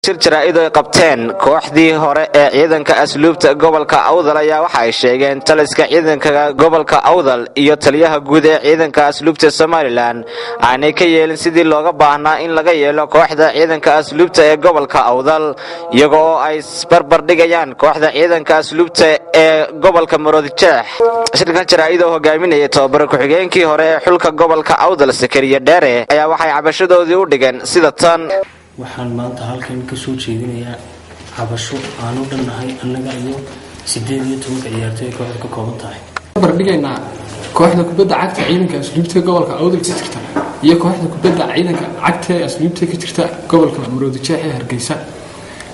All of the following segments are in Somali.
shirjara ay qabteen koxdii hore ee ciidanka asluubta gobolka awdal ayaa waxa ay sheegeen taliska ciidanka gobolka awdal iyo taliyaha guud ee ciidanka asluubta Soomaaliland aanay ka yeelin sidii looga baahnaa in laga yeelo kooxda ciidanka asluubta ee gobolka awdal iyagoo ay barbar dhigayaan kooxda ciidanka asluubta ee gobolka Nuuradiin shirkan jaraa'idoo hogaaminaya tababar ku xigeenkii hore ee xulka gobolka awdal Sakariya Dheere ayaa waxay cabashadoodii u dhigeen sida tan waxaan maanta halkan ka soo jeedinayaa cabasho aan u dhannahay annaga iyo 18 ciyaartoy kooxda ka kooban tahay bardhigaynaa kooxda kubadda cagta ciidanka asluubta gobolka awdal ka jirta iyo kooxda kubadda ciidanka cagta asluubta ka jirta gobolka Nuuradiin ee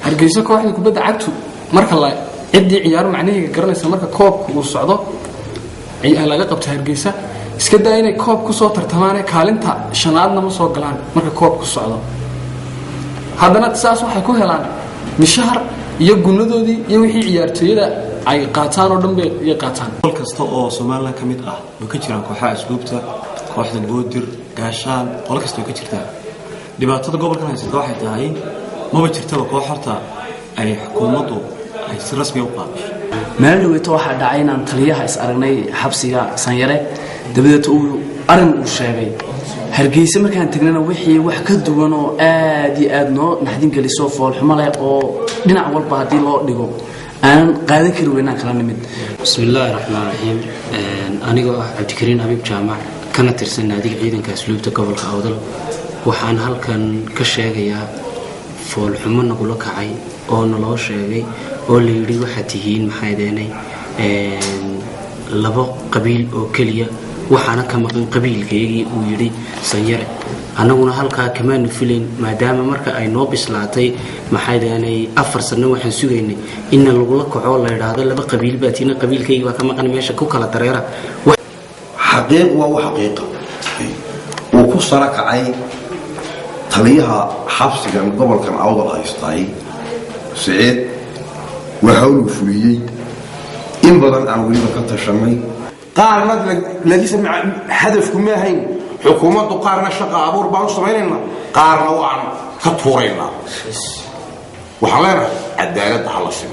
Hargeysa kooxda kubadda cagtu marka la cidii ciyaar macnaheedu garanaysa marka koobku uu socdo ay laga qabto Hargeysa iska daa inay koob ku soo tartamaan kaalinta shanaadna ma soo galaan marka koobku socdo haddana taas waxay ku helaan mishahar iyo gunadoodii iyo wixii ciyaartooyada ay qaataan oo dhan bay qaataan qol kasta oo Soomaaliland ka mid ah oo ka jiraan kooxaha asluubta kooxda boodir gaashaan qol kasta oo ka jirta dhibaatada gobolkan haysta waxay tahay ma jirtaba koox horta ay xukuumaddu ay si rasmi u qaadato meel dhaweyto waxa dhacay inaan taliyaha is aragnay xabsiga Sanyare dabadeed uu arin u sheegay Hargeysa markaan tagnana wixii wax ka duwan oo aad iyo aad noo naxdin galiso fool xumo leh oo dhinac walba hadii loo dhigo aan qaadan kari weynaan kala nimid bismillaahir rahmaanir rahiim aniga Cabdikariin Habib Jaamac kana tirsan naadiga ciidanka asluubta gobolka awdal waxaan halkan ka sheegayaa fool xumo nagu kacay oo naloo sheegay oo la yiri waxa tihiin maxay deenay labo qabiil oo kaliya waxaana ka maqan qabiilkeygii uu yiri Sanyare anaguna halka kama nufileen maadaama marka ay noo bislaatay maxay deenay 4 sano waxaan sugaynay in lagu la kaco la yiraahdo laba qabiil baatina qabiilkeyga waa ka maqan meesha ku kala dareera xaqiiq waa xaqiiqa oo ku sarakacay taliyaha xabsiga gobolkan awdal haystay سعيد وحاولوا فليي إن بدن عن وليد كنت شمي قارنا لديس هدفكم ما هين حكومة قارنا شقة أبور باوس تميننا قارنا وعن كطورينا وحلنا الدائرة حلصنا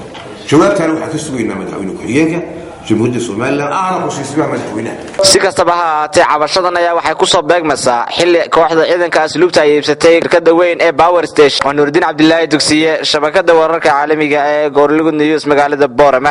شباب كانوا حكسوا إننا مدعوين كريانك جمهورية Soomaaliland aana ku siisbaa madaxweynaha si kastaba ha ahaatee cabashadan ayaa waxay ku soo beegmaysaa xilli kooxda ciidanka asluubta ay iibsatay shirkadda weyn ee Power Station Nuuradiin Dugsiiye shabakada wararka caalamiga ee Goorligu News magaalada Boorama